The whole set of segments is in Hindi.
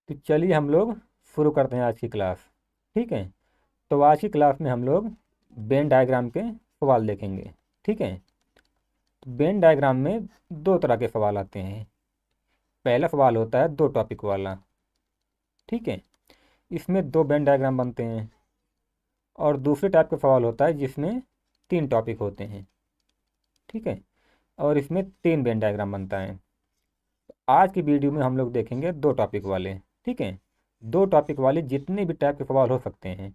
तो चलिए हम लोग शुरू करते हैं आज की क्लास। ठीक है। तो आज की क्लास में हम लोग वेन डायग्राम के सवाल देखेंगे। ठीक है। तो वेन डायग्राम में दो तरह के सवाल आते हैं। पहला सवाल होता है दो टॉपिक वाला। ठीक है। इसमें दो वेन डायग्राम बनते हैं। और दूसरे टाइप का सवाल होता है जिसमें तीन टॉपिक होते हैं। ठीक है। और इसमें तीन वेन डायग्राम बनता है। आज की वीडियो में हम लोग देखेंगे दो टॉपिक वाले। ठीक है। दो टॉपिक वाले जितने भी टाइप के सवाल हो सकते हैं,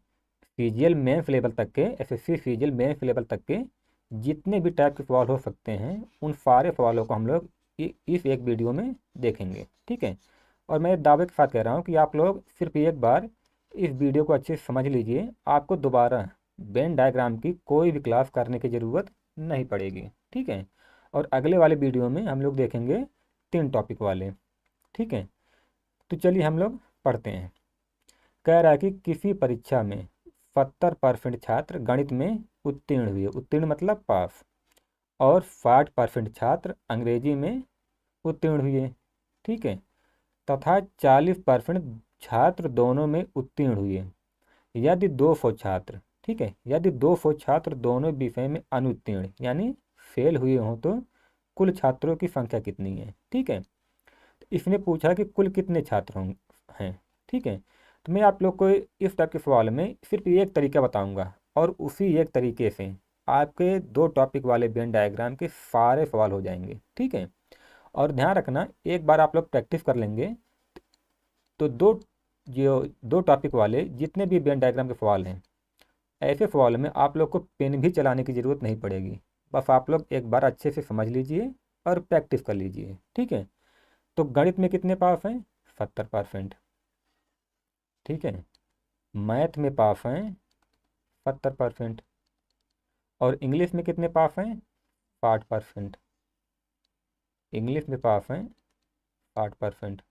सीजीएल मेंस लेवल तक के, एसएससी सीजीएल मेंस लेवल तक के जितने भी टाइप के सवाल हो सकते हैं, उन सारे सवालों को हम लोग इस एक वीडियो में देखेंगे। ठीक है। और मैं दावे के साथ कह रहा हूँ कि आप लोग सिर्फ एक बार इस वीडियो को अच्छे से समझ लीजिए, आपको दोबारा वेन डायग्राम की कोई भी क्लास करने की ज़रूरत नहीं पड़ेगी। ठीक है। और अगले वाले वीडियो में हम लोग देखेंगे तीन टॉपिक वाले। ठीक है। तो चलिए हम लोग पढ़ते हैं। कह रहा है कि किसी परीक्षा में 70% छात्र गणित में उत्तीर्ण हुए, उत्तीर्ण मतलब पास, और 60% छात्र अंग्रेजी में उत्तीर्ण हुए। ठीक है। तथा 40% छात्र दोनों में उत्तीर्ण हुए। यदि 200 छात्र, ठीक है, यदि 200 छात्र दोनों विषय में अनुत्तीर्ण यानी फेल हुए हों तो कुल छात्रों की संख्या कितनी है। ठीक है। इसने पूछा कि कुल कितने छात्र हों हैं। ठीक है। तो मैं आप लोग को इस टाइप के सवाल में सिर्फ एक तरीका बताऊंगा और उसी एक तरीके से आपके दो टॉपिक वाले वेन डायग्राम के सारे सवाल हो जाएंगे। ठीक है। और ध्यान रखना, एक बार आप लोग प्रैक्टिस कर लेंगे तो जो दो टॉपिक वाले जितने भी वेन डायग्राम के सवाल हैं, ऐसे सवाल में आप लोग को पेन भी चलाने की ज़रूरत नहीं पड़ेगी। बस आप लोग एक बार अच्छे से समझ लीजिए और प्रैक्टिस कर लीजिए। ठीक है। तो गणित में कितने पास हैं? 70%। ठीक है। मैथ में पास हैं 70%। और इंग्लिश में कितने पास हैं? 60%। इंग्लिश में पास हैं 60%।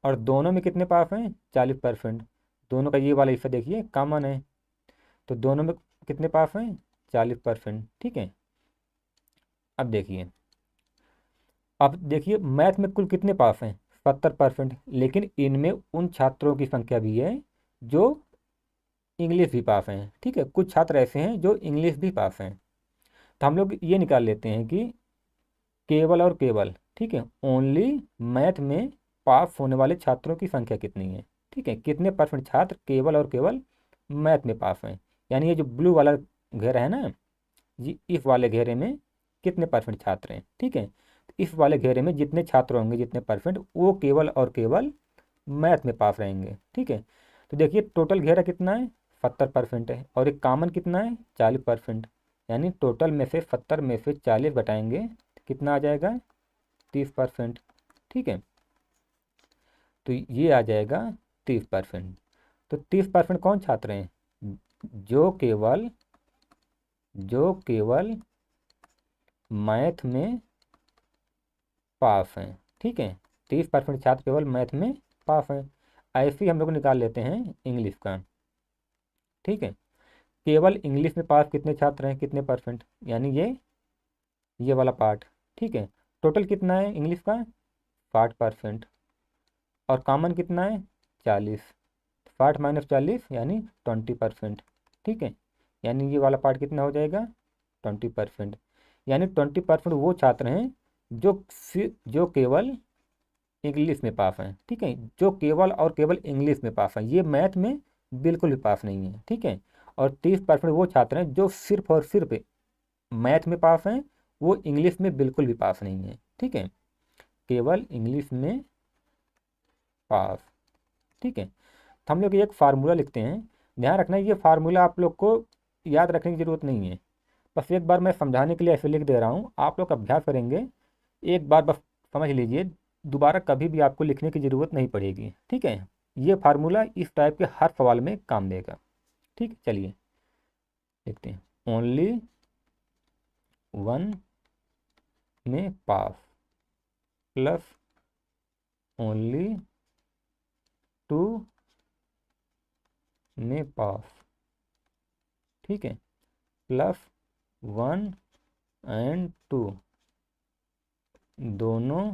और दोनों में कितने पास हैं? 40%। दोनों का ये वाला हिस्सा देखिए कॉमन है, तो दोनों में कितने पास हैं? 40%। ठीक है। अब देखिए मैथ में कुल कितने पास हैं? 70%। लेकिन इनमें उन छात्रों की संख्या भी है जो इंग्लिश भी पास हैं। ठीक है। कुछ छात्र ऐसे हैं जो इंग्लिश भी पास हैं। तो हम लोग ये निकाल लेते हैं कि केवल और केवल, ठीक है, ओनली मैथ में पास होने वाले छात्रों की संख्या कितनी है। ठीक है। कितने परसेंट छात्र केवल और केवल मैथ में पास हैं, यानी ये जो ब्लू वाला घेरा है ना जी, इस वाले घेरे में कितने परसेंट छात्र हैं। ठीक है। तो इस वाले घेरे में जितने छात्र होंगे, जितने परसेंट, वो केवल और केवल मैथ में पास रहेंगे। ठीक है। तो देखिए टोटल घेरा कितना है? 70% है। और एक कॉमन कितना है? 40%। यानी टोटल में से 70 में से 40 घटाएंगे तो कितना आ जाएगा? 30%। ठीक है। तो ये आ जाएगा 30%। तो 30% कौन छात्र हैं? जो केवल जो केवल मैथ में पास हैं। ठीक है। 30% छात्र केवल मैथ में पास हैं। ऐसे ही हम लोग निकाल लेते हैं इंग्लिश का। ठीक है। केवल इंग्लिश में पास कितने छात्र हैं, कितने परसेंट, यानी ये वाला पार्ट। ठीक है। टोटल कितना है इंग्लिश का? 60%। और कॉमन कितना है? 40। 60 - 40 यानी 20%। ठीक है। यानी ये वाला पार्ट कितना हो जाएगा? 20%। यानी 20% वो छात्र हैं जो केवल इंग्लिश में पास हैं। ठीक है। जो केवल और केवल इंग्लिश में पास हैं, ये मैथ में बिल्कुल भी पास नहीं है। ठीक है। और 30% वो छात्र हैं जो सिर्फ और सिर्फ मैथ में पास हैं, वो इंग्लिश में बिल्कुल भी पास नहीं है। ठीक है। केवल इंग्लिश में पास। ठीक है। तो हम लोग एक फार्मूला लिखते हैं। ध्यान रखना ये फार्मूला आप लोग को याद रखने की ज़रूरत नहीं है, बस एक बार मैं समझाने के लिए ऐसे लिख दे रहा हूँ, आप लोग अभ्यास करेंगे, एक बार बस समझ लीजिए, दोबारा कभी भी आपको लिखने की ज़रूरत नहीं पड़ेगी। ठीक है। ये फार्मूला इस टाइप के हर सवाल में काम देगा। ठीक है। चलिए देखते हैं। ओनली वन में पास प्लस ओनली टू में पास। ठीक है। प्लस 1 और 2 दोनों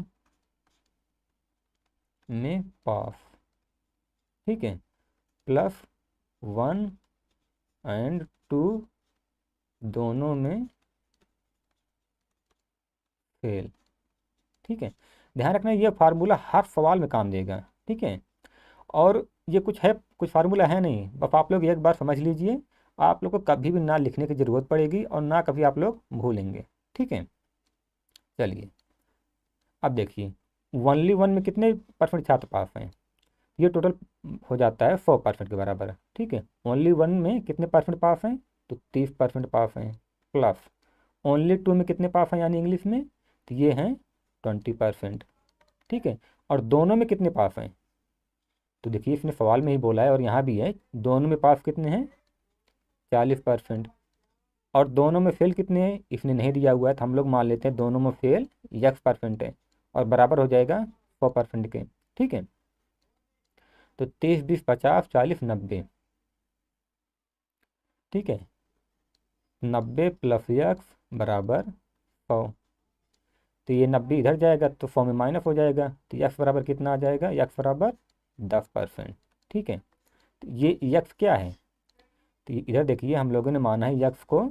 में पास। ठीक है, प्लस 1 एंड 2 दोनों में फेल। ठीक है, ध्यान रखना ये फार्मूला हर सवाल में काम देगा। ठीक है, और ये कुछ है, कुछ फार्मूला है नहीं, बस आप लोग एक बार समझ लीजिए, आप लोग को कभी भी ना लिखने की ज़रूरत पड़ेगी और ना कभी आप लोग भूलेंगे। ठीक है, चलिए अब देखिए, ओनली वन में कितने परसेंट छात्र पास हैं, ये टोटल हो जाता है 100% के बराबर। ठीक है, ओनली वन में कितने परसेंट पास हैं, तो 30% पास हैं, प्लस ओनली टू में कितने पास हैं यानी इंग्लिश में, तो ये हैं 20%। ठीक है, और दोनों में कितने पास हैं, तो देखिए इसने सवाल में ही बोला है और यहाँ भी है, दोनों में पास कितने हैं, 40%। और दोनों में फेल कितने हैं, इसने नहीं दिया हुआ है, तो हम लोग मान लेते हैं दोनों में फेल x% है, और बराबर हो जाएगा 100% के। ठीक है, तो 30 20 50 40 90। ठीक है, 90 प्लस x बराबर 100, तो ये 90 इधर जाएगा तो 100 में माइनस हो जाएगा, तो x बराबर कितना आ जाएगा, x बराबर 10%। ठीक है, तो ये x क्या है, तो इधर देखिए हम लोगों ने माना है x को,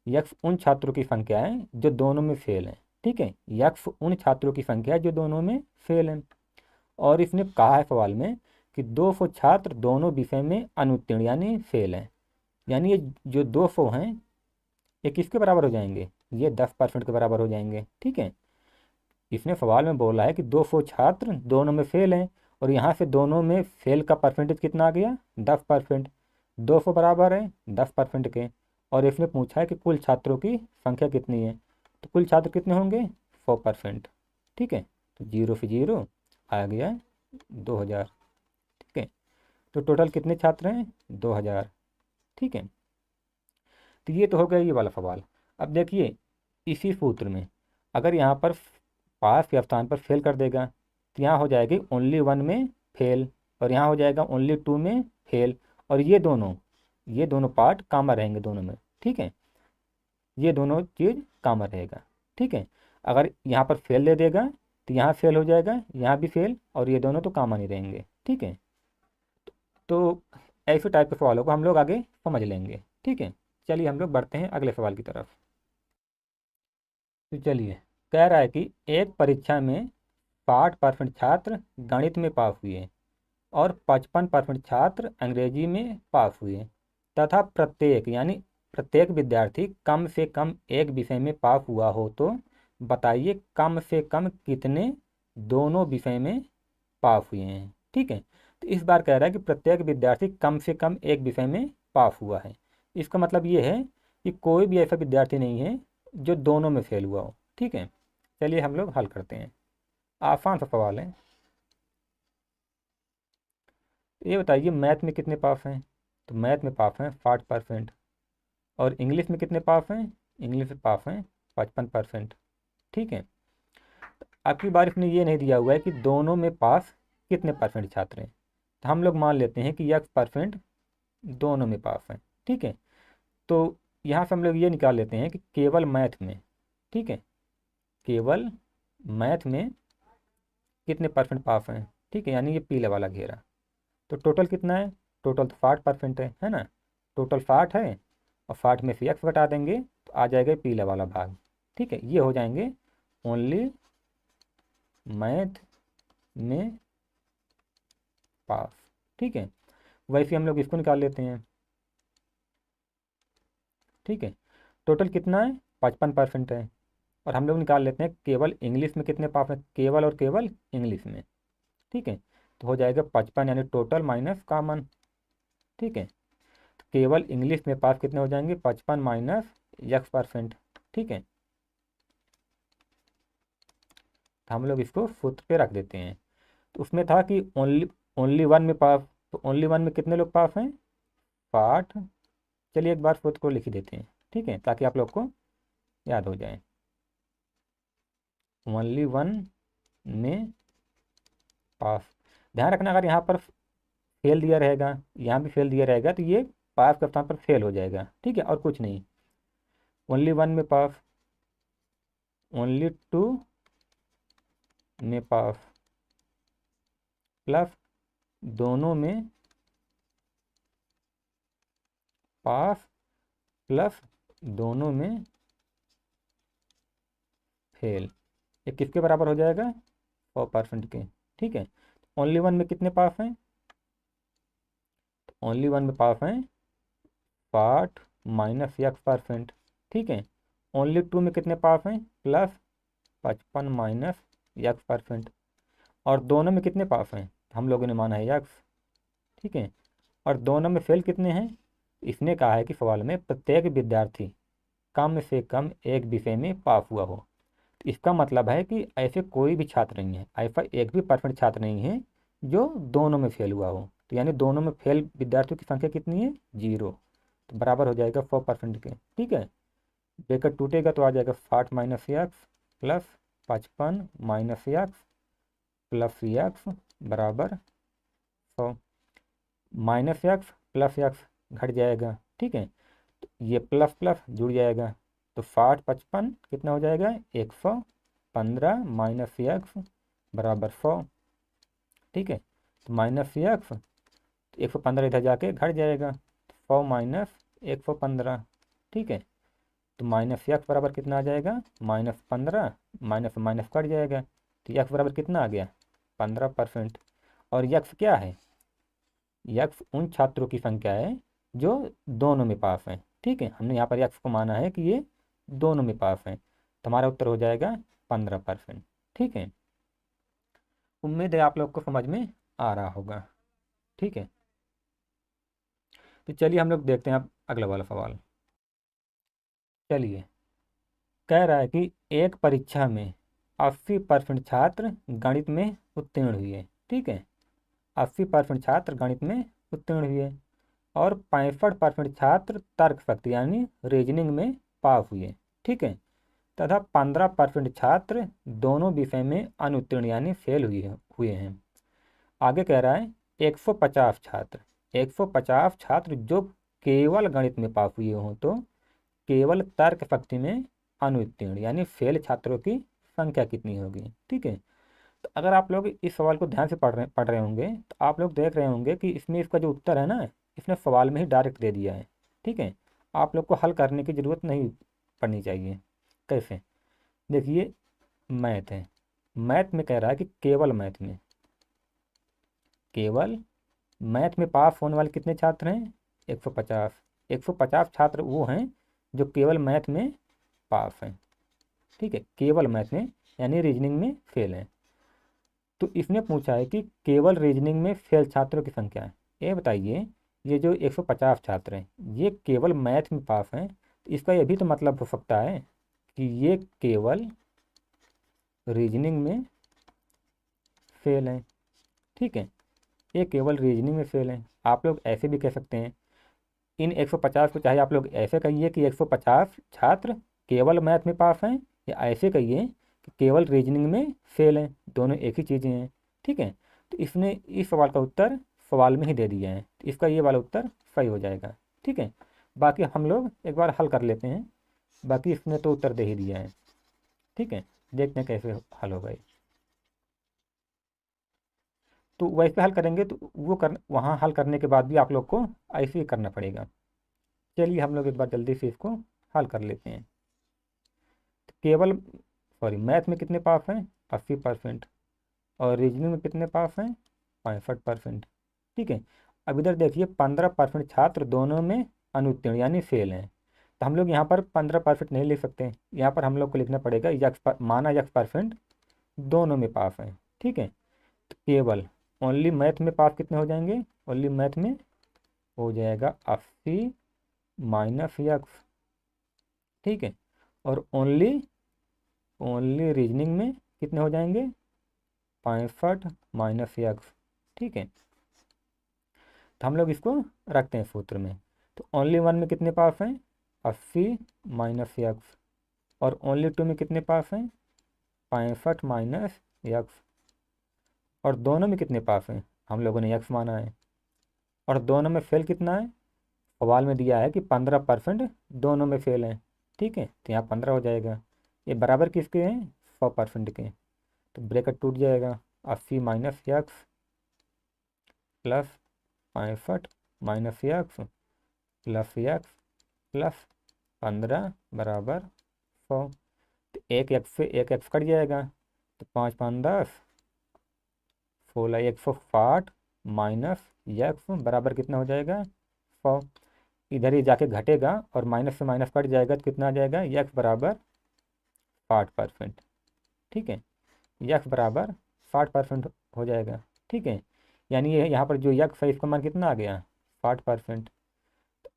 x उन छात्रों की संख्या है जो दोनों में फेल हैं। ठीक है, x उन छात्रों की संख्या है जो दोनों में फेल हैं, और इसने कहा है सवाल में कि 200 छात्र दोनों विषय में अनुत्तीर्ण यानी फेल हैं, यानी ये जो 200 हैं ये किसके बराबर हो जाएंगे, ये 10% के बराबर हो जाएंगे। ठीक है, इसने सवाल में बोला है कि 200 छात्र दोनों में फेल हैं, और यहाँ से दोनों में फेल का परसेंटेज कितना आ गया, 10%। 200 बराबर है 10% के, और इसने पूछा है कि कुल छात्रों की संख्या कितनी है, तो कुल छात्र कितने होंगे, 100%। ठीक है, तो 0 से 0 आ गया 2000। ठीक है, तो टोटल कितने छात्र हैं, 2000। ठीक है, तो ये तो हो गया ये वाला सवाल। अब देखिए इसी सूत्र में अगर यहाँ पर पास के स्थान पर फेल कर देगा, तो यहाँ हो जाएगी ओनली वन में फेल, और यहाँ हो जाएगा ओनली टू में फेल, और ये दोनों पार्ट कामा रहेंगे दोनों में। ठीक है, ये दोनों चीज़ कामा रहेगा। ठीक है, अगर यहाँ पर फेल दे देगा तो यहाँ फेल हो जाएगा, यहाँ भी फेल, और ये दोनों तो कामा नहीं रहेंगे। ठीक है, तो ऐसे टाइप के सवालों को हम लोग आगे समझ लेंगे। ठीक है, चलिए हम लोग बढ़ते हैं अगले सवाल की तरफ। तो चलिए, कह रहा है कि एक परीक्षा में 60% छात्र गणित में पास हुए और 55% छात्र अंग्रेजी में पास हुए, तथा प्रत्येक यानी प्रत्येक विद्यार्थी कम से कम एक विषय में पास हुआ हो, तो बताइए कम से कम कितने दोनों विषय में पास हुए हैं। ठीक है, तो इस बार कह रहा है कि प्रत्येक विद्यार्थी कम से कम एक विषय में पास हुआ है। इसका मतलब ये है कि कोई भी ऐसा विद्यार्थी नहीं है जो दोनों में फेल हुआ हो। ठीक है, चलिए हम लोग हल करते हैं, आसान सा सवाल है। ये बताइए मैथ में कितने पास हैं, तो मैथ में पास हैं 60%, और इंग्लिश में कितने पास हैं, इंग्लिश में पास हैं 55%। ठीक है, आपकी बार इसने ये नहीं दिया हुआ है कि दोनों में पास कितने परसेंट छात्र हैं, तो हम लोग मान लेते हैं कि x% दोनों में पास हैं। ठीक है, तो यहाँ से हम लोग ये निकाल लेते हैं कि केवल मैथ में, ठीक है, केवल मैथ में कितने परसेंट पास हैं। ठीक है, यानी ये पीले वाला घेरा, तो टोटल कितना है, टोटल तो 60% है ना, टोटल 60 है, और 60 में से x घटा देंगे तो आ जाएगा पीला वाला भाग। ठीक है, ये हो जाएंगे ओनली मैथ में पास। ठीक है, वैसे हम लोग इसको निकाल लेते हैं। ठीक है, टोटल कितना है, 55% है, और हम लोग निकाल लेते हैं केवल इंग्लिश में कितने पास हैं, केवल और केवल इंग्लिश में। ठीक है, तो हो जाएगा 55 यानी टोटल माइनस कॉमन। ठीक है, तो केवल इंग्लिश में पास कितने हो जाएंगे, 55 माइनस x%। ठीक है, तो हम लोग इसको सूत्र पे रख देते हैं। तो उसमें था कि ओनली ओनली वन में पास, तो ओनली वन में कितने लोग पास हैं, 60। चलिए एक बार सूत्र को लिख ही देते हैं, ठीक है, ताकि आप लोग को याद हो जाए। ओनली वन में पास, ध्यान रखना अगर यहाँ पर फेल दिया रहेगा, यहाँ भी फेल दिया रहेगा, तो ये पास के स्थान पर फेल हो जाएगा। ठीक है, और कुछ नहीं, ओनली वन में पास, ओनली टू में पास, प्लस दोनों में पास प्लस दोनों में फेल, ये किसके बराबर हो जाएगा? 100% के। ठीक है, ओनली वन में कितने पास हैं? ओनली वन में पास हैं 60 माइनस x%। ठीक है, ओनली टू में कितने पास हैं? Plus 55 minus x%। और दोनों में कितने पास हैं? हम लोगों ने माना है x। ठीक है, और दोनों में फेल कितने हैं? इसने कहा है कि सवाल में प्रत्येक विद्यार्थी कम से कम एक विषय में पास हुआ हो। तो इसका मतलब है कि ऐसे कोई भी छात्र नहीं है, ऐसा एक भी परसेंट छात्र नहीं है जो दोनों में फेल हुआ हो। तो यानी दोनों में फेल विद्यार्थियों की संख्या कितनी है? 0। तो बराबर हो जाएगा 100% के। ठीक है, ब्रैकेट टूटेगा तो आ जाएगा 60 minus x plus 55 minus x plus x बराबर 100। माइनस एक्स प्लस एक्स घट जाएगा। ठीक है, तो ये प्लस प्लस जुड़ जाएगा, तो 60 55 कितना हो जाएगा? 115 माइनस एक्स बराबर 100। ठीक है, तो माइनस एक्स 115 इधर जाके घट जाएगा, 100 माइनस 115। ठीक है, तो माइनस एक्स बराबर कितना आ जाएगा? -15 माइनस माइनस कट जाएगा, तो एक्स बराबर कितना आ गया? 15%। और यक्स क्या है? यक्स उन छात्रों की संख्या है जो दोनों में पास हैं। ठीक है, हमने यहाँ पर यक्स को माना है कि ये दोनों में पास हैं, तो हमारा उत्तर हो जाएगा 15%। ठीक है, उम्मीद है आप लोग को समझ में आ रहा होगा। ठीक है, तो चलिए हम लोग देखते हैं अब अगला वाला सवाल। चलिए, कह रहा है कि एक परीक्षा में 80% छात्र गणित में उत्तीर्ण हुए। ठीक है, 80% छात्र गणित में उत्तीर्ण हुए और 65% छात्र तर्क शक्ति यानी रीजनिंग में पास हुए। ठीक है, तथा 15% छात्र दोनों विषय में अनुत्तीर्ण यानी फेल हुए हैं। आगे कह रहा है 150 छात्र जो केवल गणित में पास हुए हों तो केवल तर्क शक्ति में अनुत्तीर्ण यानी फेल छात्रों की संख्या कितनी होगी। ठीक है, तो अगर आप लोग इस सवाल को ध्यान से पढ़ रहे होंगे तो आप लोग देख रहे होंगे कि इसमें इसका जो उत्तर है ना, इसने सवाल में ही डायरेक्ट दे दिया है। ठीक है, आप लोग को हल करने की ज़रूरत नहीं पड़नी चाहिए। कैसे? देखिए, मैथ है, मैथ में कह रहा है कि केवल मैथ में पास होने वाले कितने छात्र हैं? 150। 150 छात्र वो हैं जो केवल मैथ में पास हैं। ठीक है, केवल मैथ में यानी रीजनिंग में फेल हैं। तो इसने पूछा है कि केवल रीजनिंग में फेल छात्रों की संख्या है। ये बताइए, ये जो 150 छात्र हैं ये केवल मैथ में पास हैं, तो इसका ये भी तो मतलब हो सकता है कि ये केवल रीजनिंग में फेल हैं। ठीक है, ये केवल रीजनिंग में फेल हैं। आप लोग ऐसे भी कह सकते हैं, इन 150 को चाहे आप लोग ऐसे कहिए कि 150 छात्र केवल मैथ में पास हैं, या ऐसे कहिए कि केवल रीजनिंग में फेल हैं, दोनों एक ही चीज़ें हैं। ठीक है, तो इसने इस सवाल का उत्तर सवाल में ही दे दिया है, तो इसका ये वाला उत्तर सही हो जाएगा। ठीक है, बाकी हम लोग एक बार हल कर लेते हैं, बाकी इसने तो उत्तर दे ही दिया है। ठीक है, देखते हैं कैसे हल होगा ये। तो वैसे हल करेंगे तो वो कर वहाँ हल करने के बाद भी आप लोग को ऐसे ही करना पड़ेगा। चलिए हम लोग एक बार जल्दी से इसको हल कर लेते हैं। तो केवल सॉरी मैथ में कितने पास हैं? 80%। और रीजनिंग में कितने पास हैं? 65%। ठीक है, अब इधर देखिए 15% छात्र दोनों में अनुत्तीर्ण यानी फेल हैं। तो हम लोग यहाँ पर 15% नहीं लिख सकते, यहाँ पर हम लोग को लिखना पड़ेगा माना x% दोनों में पास हैं। ठीक है, तो केवल ओनली मैथ में पास कितने हो जाएंगे? ओनली मैथ में हो जाएगा 80 माइनस एक्स। ठीक है, और ओनली ओनली रीजनिंग में कितने हो जाएंगे? 65 माइनस एक्स। ठीक है, तो हम लोग इसको रखते हैं सूत्र में। तो ओनली वन में कितने पास हैं? 80 माइनस एक्स। और ओनली टू में कितने पास हैं? 65 माइनस एक्स। और दोनों में कितने पास हैं? हम लोगों ने एक्स माना है। और दोनों में फेल कितना है? सवाल में दिया है कि 15% दोनों में फेल हैं। ठीक है, तो यहाँ 15 हो जाएगा। ये बराबर किसके हैं? 100% के। तो ब्रैकेट टूट जाएगा, 80 minus x plus 65 minus x plus x plus 15 बराबर 100। तो एक एक्स से एक एक्स कट जाएगा, तो 5 5 10, 16 160 माइनस एक्स बराबर कितना हो जाएगा 100। इधर ही जाके घटेगा और माइनस से माइनस कट जाएगा, तो कितना आ जाएगा एक्स बराबर 60%। ठीक है, यक्स बराबर 60% हो जाएगा। ठीक है, यानी ये यहाँ पर जो यक्स है इसका मान कितना आ गया 60%।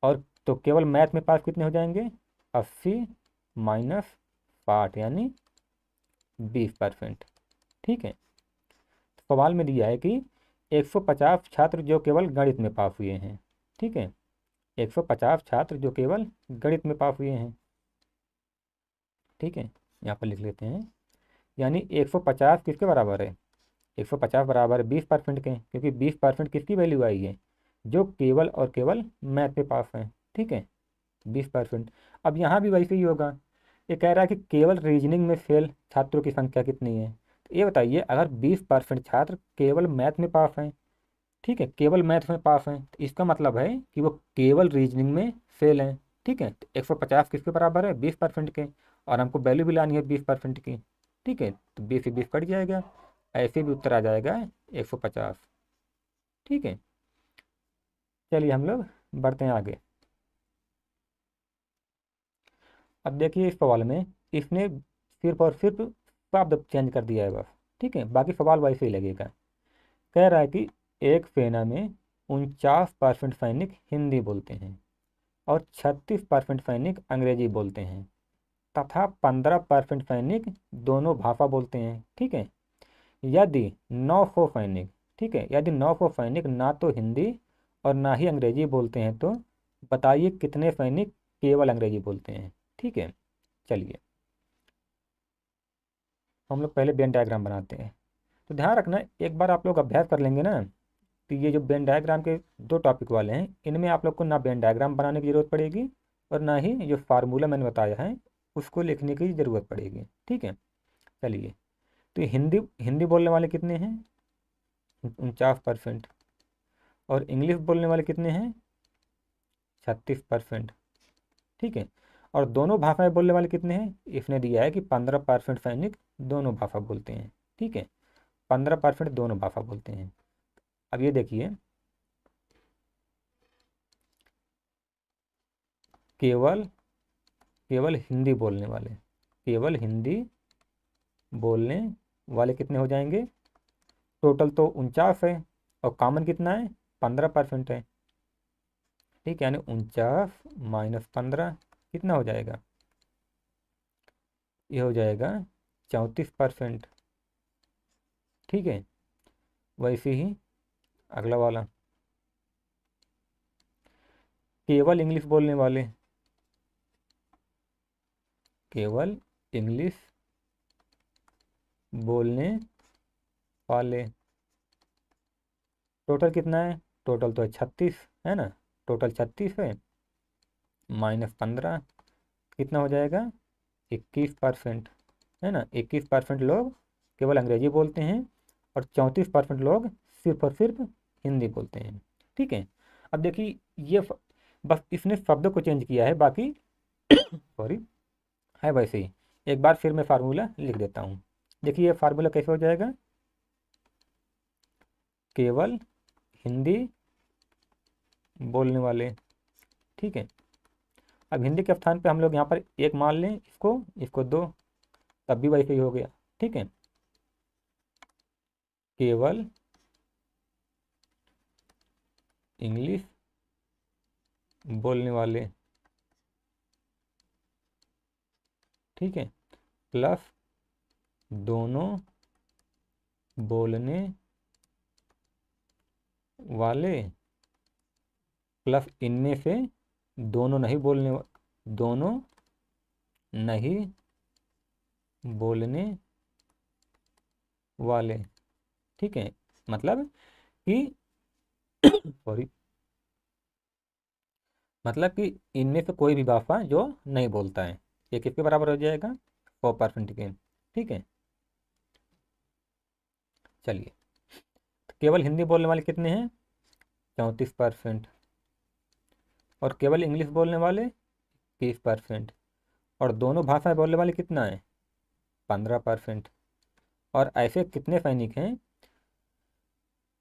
और तो केवल मैथ में पास कितने हो जाएंगे 80 माइनस 60 यानी 20%। ठीक है, सवाल में दिया है कि 150 छात्र जो केवल गणित में पास हुए हैं। ठीक है, 150 छात्र जो केवल गणित में पास हुए हैं। ठीक है, यहाँ पर लिख लेते हैं, यानी 150 किसके बराबर है 150 बराबर 20% के, क्योंकि 20% किसकी वैल्यू आई है जो केवल और केवल मैथ पे पास है। ठीक है, 20%। अब यहाँ भी वैसे ही होगा, ये कह रहा है कि केवल रीजनिंग में फेल छात्रों की संख्या कितनी है। तो ये बताइए, अगर 20% छात्र केवल मैथ में पास हैं, ठीक है, केवल मैथ में पास हैं, तो इसका मतलब है कि वो केवल रीजनिंग में फेल हैं। ठीक है, तो 150 किसके बराबर है 20% के, और हमको वैल्यू भी लानी है 20% की। ठीक है, तो 20 से 20 कट जाएगा, ऐसे भी उत्तर आ जाएगा 150। ठीक है, चलिए हम लोग बढ़ते हैं आगे। अब देखिए इस सवाल में इसने सिर्फ और सिर्फ शब्द चेंज कर दिया है बस। ठीक है, बाकी सवाल वैसे ही लगेगा। कह रहा है कि एक सेना में 49% सैनिक हिंदी बोलते हैं और 36% सैनिक अंग्रेजी बोलते हैं तथा 15% सैनिक दोनों भाषा बोलते हैं। ठीक है, यदि 900 सैनिक, ठीक है, यदि 900 सैनिक ना तो हिंदी और ना ही अंग्रेजी बोलते हैं, तो बताइए कितने सैनिक केवल अंग्रेजी बोलते हैं। ठीक है, चलिए हम लोग पहले वेन डायग्राम बनाते हैं। तो ध्यान रखना, एक बार आप लोग अभ्यास कर लेंगे ना, तो ये जो वेन डायग्राम के दो टॉपिक वाले हैं, इनमें आप लोग को ना वेन डायग्राम बनाने की ज़रूरत पड़ेगी और ना ही जो फार्मूला मैंने बताया है उसको लिखने की ज़रूरत पड़ेगी। ठीक है, चलिए, तो हिंदी हिंदी बोलने वाले कितने हैं 49%, और इंग्लिश बोलने वाले कितने हैं 36%। ठीक है, और दोनों भाषाएं बोलने वाले कितने हैं, इसने दिया है कि 15% सैनिक दोनों भाषा बोलते हैं। ठीक है, 15% दोनों भाषा बोलते हैं। अब ये देखिए, केवल केवल हिंदी बोलने वाले, केवल हिंदी बोलने वाले कितने हो जाएंगे, टोटल तो 49 है और कॉमन कितना है 15% है। ठीक है, यानी 49 - 15 कितना हो जाएगा, ये हो जाएगा 34%। ठीक है, वैसे ही अगला वाला, केवल इंग्लिश बोलने वाले, केवल इंग्लिश बोलने वाले टोटल कितना है, टोटल तो है 36 है ना, टोटल 36 है, -15 कितना हो जाएगा 21%, है ना। 21% लोग केवल अंग्रेजी बोलते हैं और 34% लोग सिर्फ और सिर्फ हिंदी बोलते हैं। ठीक है, अब देखिए ये बस इसने शब्द को चेंज किया है, बाकी सॉरी है वैसे ही। एक बार फिर मैं फार्मूला लिख देता हूँ। देखिए ये फार्मूला कैसे हो जाएगा, केवल हिंदी बोलने वाले। ठीक है, अब हिंदी के स्थान पे हम लोग यहाँ पर एक मान लें, इसको इसको दो, तब भी वैसे ही हो गया। ठीक है, केवल इंग्लिश बोलने वाले, ठीक है, प्लस दोनों बोलने वाले, प्लस इनमें से दोनों नहीं बोलने दोनों नहीं बोलने वाले। ठीक है, मतलब कि सॉरी, मतलब कि इनमें से कोई भी भाषा जो नहीं बोलता है, ये किसके बराबर हो जाएगा 100% के। ठीक है, चलिए, तो केवल हिंदी बोलने वाले कितने हैं 34%। और केवल इंग्लिश बोलने वाले 30%। और दोनों भाषाएं बोलने वाले कितना है? 15%। और ऐसे कितने सैनिक हैं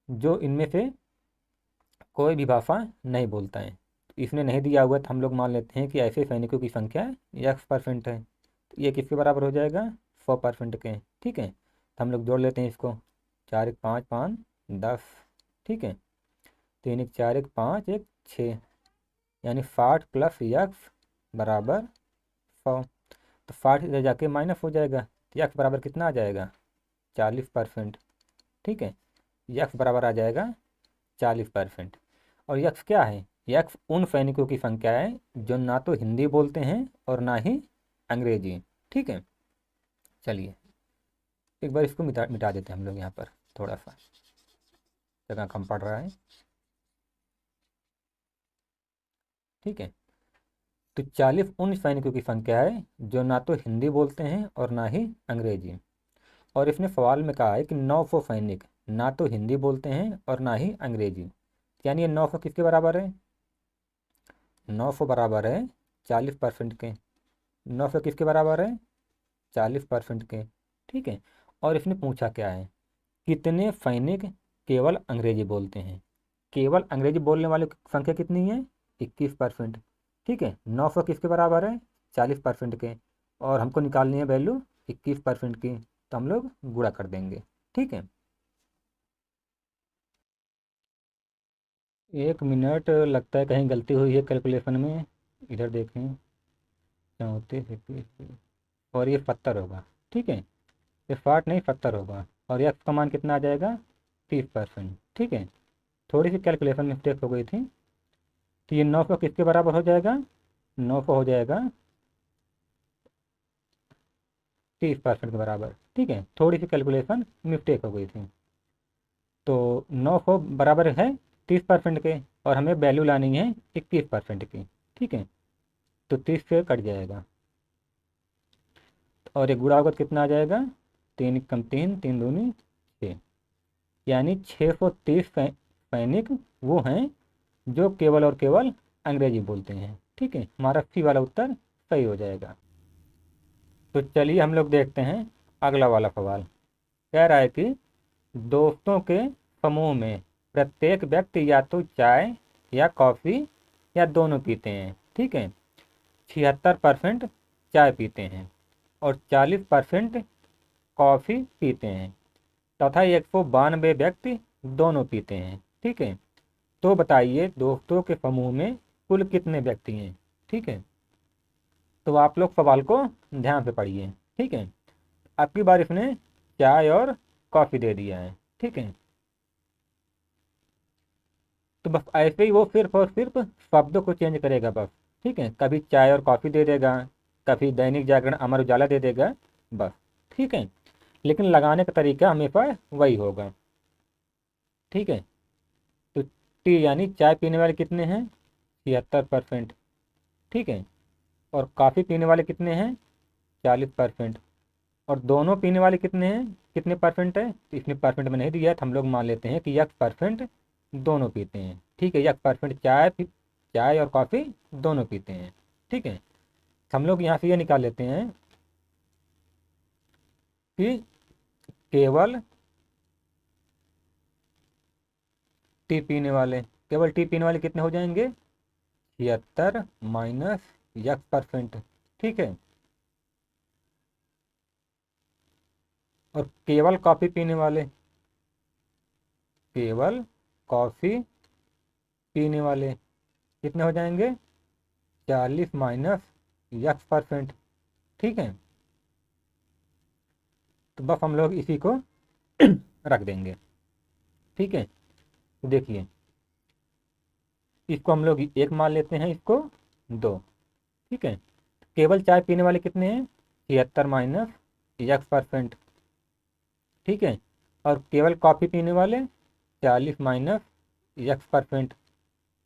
जो इनमें से कोई भी भाषा नहीं बोलता है? तो इसने नहीं दिया हुआ, तो हम लोग मान लेते हैं कि ऐसे सैनिकों की संख्या X% है। तो ये किसके बराबर हो जाएगा? 100% के। ठीक है, तो हम लोग जोड़ लेते हैं इसको। 4 1 5 5 10। ठीक है, 3 1 4 1 5 1 6, यानी 60 प्लस X बराबर 100। तो 60 इधर जाके माइनस हो जाएगा, तो X बराबर कितना आ जाएगा? 40%। ठीक है, X बराबर आ जाएगा 40%। और यक्स क्या है? यक्स उन सैनिकों की संख्या है जो ना तो हिंदी बोलते हैं और ना ही अंग्रेजी। ठीक है, चलिए एक बार इसको मिटा मिटा देते हैं हम लोग यहाँ पर, थोड़ा सा जगह कम पड़ रहा है। ठीक है, तो 40 उन सैनिकों की संख्या है जो ना तो हिंदी बोलते हैं और ना ही अंग्रेजी। और इसने सवाल में कहा है कि 900 सैनिक ना तो हिंदी बोलते हैं और ना ही अंग्रेजी, यानी ये 900 किसके बराबर है? 900 बराबर है 40% के। 900 किसके बराबर है? 40% के। ठीक है, और इसने पूछा क्या है? कितने सैनिक केवल अंग्रेजी बोलते हैं? केवल अंग्रेजी बोलने वालों की संख्या कितनी है? 21%। ठीक है, 900 किसके बराबर है? 40% के। और हमको निकालनी है वैल्यू 21% की, तो हम लोग गुणा कर देंगे। ठीक है, 1 मिनट लगता है, कहीं गलती हुई है कैलकुलेशन में। इधर देखें, 34 21, और ये 70 होगा। ठीक है, ये 60 नहीं 70 होगा। और यह का मान कितना आ जाएगा? 30%। ठीक है, थोड़ी सी कैलकुलेशन मिस्टेक हो गई थी। तो ये 900 किसके बराबर हो जाएगा? 900 हो जाएगा 30% के बराबर। ठीक है, थोड़ी सी कैलकुलेशन मिस्टेक हो गई थी। तो 900 बराबर है 30% के, और हमें वैल्यू लानी है 21% की। ठीक है, तो 30 से कट जाएगा, और एक गुणा होगा तो कितना आ जाएगा? 3 कम 3 3 दूनी 6, यानी 630 सैनिक वो हैं जो केवल और केवल अंग्रेजी बोलते हैं। ठीक है, हमारा सी वाला उत्तर सही हो जाएगा। तो चलिए हम लोग देखते हैं अगला वाला सवाल। कह रहा है कि दोस्तों के समूह में प्रत्येक व्यक्ति या तो चाय या कॉफ़ी या दोनों पीते हैं। ठीक है, 76% चाय पीते हैं और 40% कॉफ़ी पीते हैं, तथा 192 व्यक्ति दोनों पीते हैं। ठीक है, तो बताइए दोस्तों के समूह में कुल कितने व्यक्ति हैं? ठीक है, तो आप लोग सवाल को ध्यान से पढ़िए। ठीक है, आपकी बार इसने चाय और कॉफ़ी दे दिया है। ठीक है, तो बस ऐसे ही वो सिर्फ और सिर्फ शब्दों को चेंज करेगा बस। ठीक है, कभी चाय और कॉफ़ी दे देगा, कभी दैनिक जागरण अमर उजाला दे देगा, बस। ठीक है, लेकिन लगाने का तरीका हमेशा वही होगा। ठीक है, तो टी यानी चाय पीने वाले कितने हैं? 76%। ठीक है, और कॉफ़ी पीने वाले कितने हैं? 40%। और दोनों पीने वाले कितने हैं? कितने परसेंट है? तो इसने परसेंट में नहीं दिया है, तो हम लोग मान लेते हैं कि 1% दोनों पीते हैं। ठीक है, 1% चाय और कॉफ़ी दोनों पीते हैं। ठीक है, तो हम लोग यहाँ से ये निकाल लेते हैं कि केवल टी पीने वाले कितने हो जाएंगे? 76 माइनस 1%। ठीक है, और केवल कॉफ़ी पीने वाले कितने हो जाएंगे? 40 माइनस 1%। ठीक है, तो बस हम लोग इसी को रख देंगे। ठीक है, तो देखिए इसको हम लोग एक मान लेते हैं, इसको 2। ठीक है, केवल चाय पीने वाले कितने हैं? 76 माइनस 1%। ठीक है, और केवल कॉफ़ी पीने वाले 40 माइनस 1%।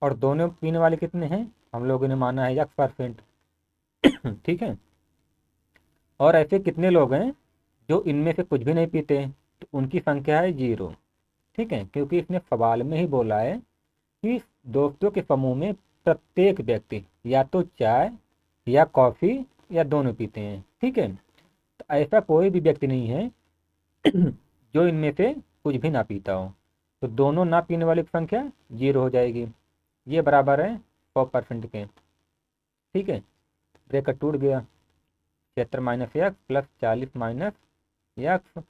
और दोनों पीने वाले कितने हैं? हम लोगों ने माना है 1%। ठीक है, और ऐसे कितने लोग हैं जो इनमें से कुछ भी नहीं पीते? तो उनकी संख्या है 0। ठीक है, क्योंकि इसने सवाल में ही बोला है कि दोस्तों के समूह में प्रत्येक व्यक्ति या तो चाय या कॉफ़ी या दोनों पीते हैं। ठीक है, तो ऐसा कोई भी व्यक्ति नहीं है जो इनमें से कुछ भी ना पीता हो। तो दोनों ना पीने वाली की संख्या 0 हो जाएगी। ये बराबर है 100% के। ठीक है, ब्रैकेट टूट गया। 76 minus x plus 40 minus x,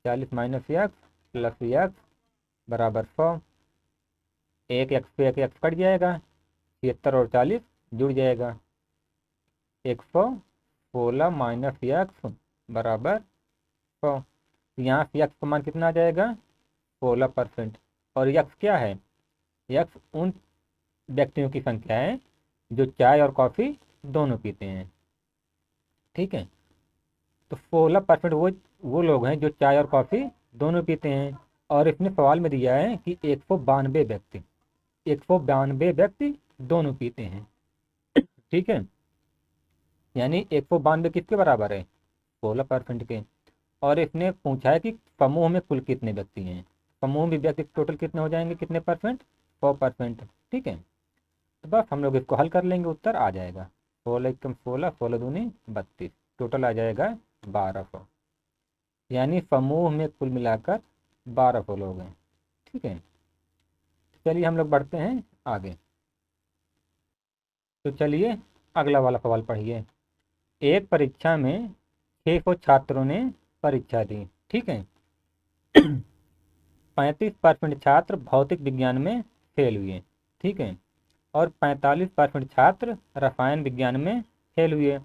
40 minus x plus x बराबर 100। एक एक्स पे एक एक्स कट जाएगा, 76 और 40 जुड़ जाएगा, 116 माइनस एक्स बराबर 100। यहाँ से एक्स का मान कितना आ जाएगा? 16%। और यक्स क्या है? यक्स उन व्यक्तियों की संख्या है जो चाय और कॉफ़ी दोनों पीते हैं। ठीक है, तो 16% वो लोग हैं जो चाय और कॉफ़ी दोनों पीते हैं। और इसने सवाल में दिया है कि 192 व्यक्ति दोनों पीते हैं। ठीक है, यानी 192 किसके बराबर है? 16% के। और इसने पूछा है कि समूह में कुल कितने व्यक्ति हैं। समूह में व्यक्ति टोटल कितने हो जाएंगे, कितने परसेंट? 100%। ठीक है, तो बस हम लोग इसको हल कर लेंगे, उत्तर आ जाएगा 16 एकम 16, 16 दूनी 32, टोटल आ जाएगा 1200। यानी समूह में कुल मिलाकर 1200 लोग हैं। ठीक है, चलिए हम लोग बढ़ते हैं आगे। तो चलिए अगला वाला सवाल पढ़िए। एक परीक्षा में 600 छात्रों ने परीक्षा दी। ठीक है, 35% छात्र भौतिक विज्ञान में फेल हुए। ठीक है, और 45% छात्र रसायन विज्ञान में फेल हुए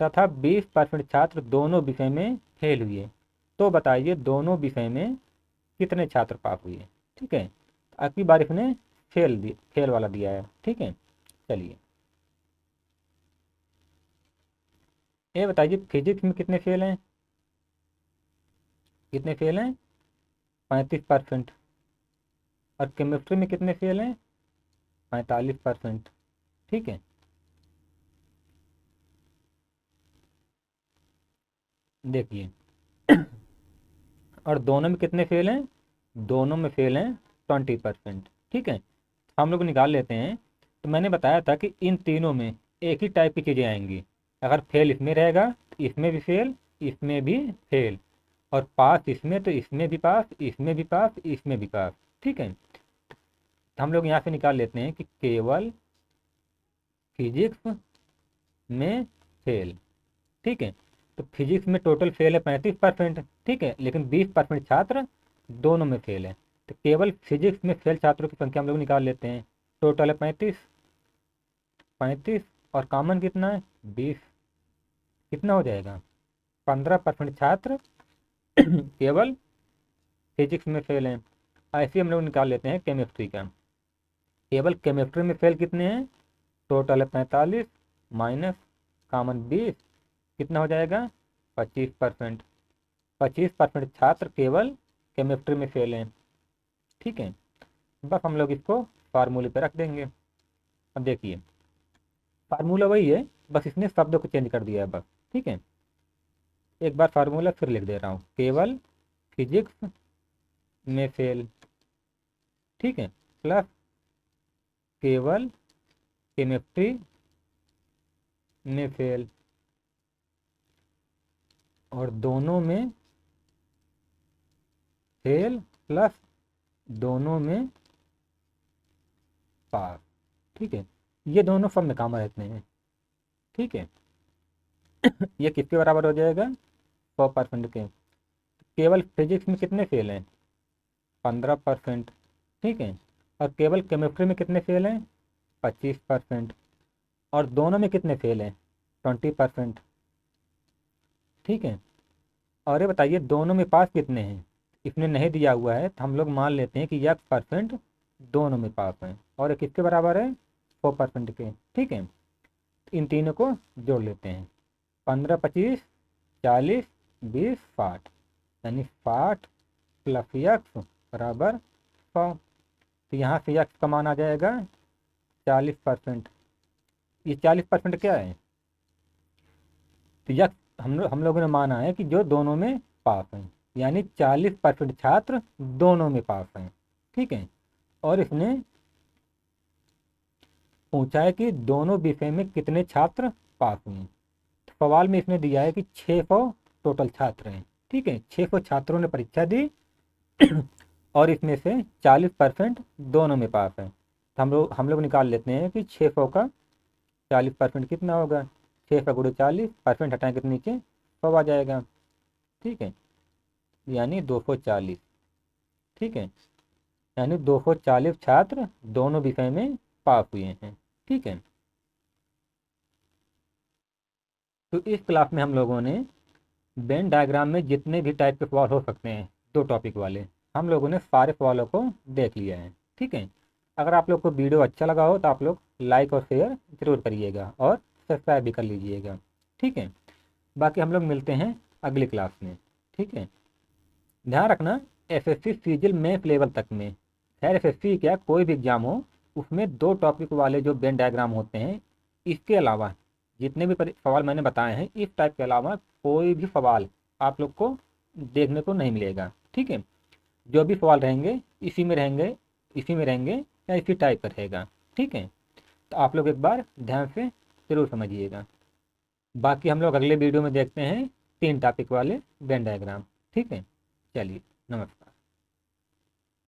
तथा 20% छात्र दोनों विषय में फेल हुए। तो बताइए दोनों विषय में कितने छात्र पास हुए? ठीक है, अगली बार इसने फेल वाला दिया है। ठीक है, चलिए ये बताइए फिजिक्स में कितने फेल हैं? कितने फेल हैं? 35%। और केमिस्ट्री में कितने फेल हैं? 45%। ठीक है, देखिए और दोनों में कितने फेल हैं? दोनों में फेल हैं 20%। ठीक है, हम लोग निकाल लेते हैं। तो मैंने बताया था कि इन तीनों में एक ही टाइप की चीज़ें आएंगी। अगर फेल इसमें रहेगा तो इसमें भी फेल, इसमें भी फेल, और पास इसमें तो इसमें भी पास, इसमें भी पास, इसमें भी पास। ठीक है, तो हम लोग यहाँ से निकाल लेते हैं कि केवल फिजिक्स में फेल। ठीक है, तो फिजिक्स में टोटल फेल है 35%। ठीक है, लेकिन 20% छात्र दोनों में फेल है। तो केवल फिजिक्स में फेल छात्रों की संख्या हम लोग निकाल लेते हैं। टोटल है 35, 35 और कॉमन कितना है? 20। कितना हो जाएगा? 15% छात्र केवल फिजिक्स में फेल हैं। ऐसे हम लोग निकाल लेते हैं केमिस्ट्री का। केवल केमिस्ट्री में फेल कितने हैं? टोटल है 45 माइनस कॉमन 20, कितना हो जाएगा? 25%। 25% छात्र केवल केमिस्ट्री में फेल हैं। ठीक है, बस हम लोग इसको फार्मूले पे रख देंगे। अब देखिए फार्मूला वही है, बस इसने शब्द को चेंज कर दिया है बस। ठीक है, एक बार फार्मूला फिर लिख दे रहा हूँ। केवल फिजिक्स में फेल, ठीक है, प्लस केवल केमिस्ट्री में फेल, और दोनों में फेल प्लस दोनों में पास। ठीक है, ये दोनों सब में काम रहते हैं। ठीक है, ये किसके बराबर हो जाएगा? 100% के। केवल फिजिक्स में कितने फेल हैं? 15%। ठीक है, और केवल केमिस्ट्री में कितने फेल हैं? 25%। और दोनों में कितने फेल हैं? 20%। ठीक है, और ये बताइए दोनों में पास कितने हैं? इसने नहीं दिया हुआ है, तो हम लोग मान लेते हैं कि x% दोनों में पास हैं। और ये किसके बराबर है? 100% के। ठीक है, इन तीनों को जोड़ लेते हैं। 15, 25, 40, 20, 60, यानी 60 प्लस x बराबर 100। तो यहाँ से x का मान आ जाएगा 40%। ये 40% क्या है? तो यह हम लोगों ने माना है कि जो दोनों में पास हैं, यानी 40% छात्र दोनों में पास हैं। ठीक है, और इसने पूछा है कि दोनों विषय में कितने छात्र पास हुए। तो सवाल में इसने दिया है कि 600 टोटल छात्र हैं, ठीक है, 600 छात्रों ने परीक्षा दी और इसमें से 40% दोनों में पास है। तो हम लोग निकाल लेते हैं कि 600 का 40% कितना होगा। 600 गुणे 40, परसेंट हटाएं कितने नीचे 100 आ जाएगा, ठीक है, यानी 240, ठीक है, यानी 240 छात्र दोनों विषय में पास हुए हैं, ठीक है। तो इस क्लास में हम लोगों ने वेन डायग्राम में जितने भी टाइप के सवाल हो सकते हैं, दो टॉपिक वाले, हम लोगों ने सारे सवालों को देख लिया है, ठीक है। अगर आप लोग को वीडियो अच्छा लगा हो तो आप लोग लाइक और शेयर ज़रूर करिएगा और सब्सक्राइब भी कर लीजिएगा, ठीक है। बाकी हम लोग मिलते हैं अगली क्लास में, ठीक है। ध्यान रखना, एसएससी सीजीएल मैथ लेवल तक में, खैर एसएससी क्या कोई भी एग्जाम हो, उसमें दो टॉपिक वाले जो वेन डायग्राम होते हैं, इसके अलावा जितने भी सवाल मैंने बताए हैं, इस टाइप के अलावा कोई भी सवाल आप लोग को देखने को नहीं मिलेगा, ठीक है। जो भी सवाल रहेंगे इसी में रहेंगे, इसी में रहेंगे या इसी टाइप का रहेगा, ठीक है। तो आप लोग एक बार ध्यान से ज़रूर समझिएगा। बाकी हम लोग अगले वीडियो में देखते हैं 3 टॉपिक वाले वेन डायग्राम, ठीक है। चलिए, नमस्कार।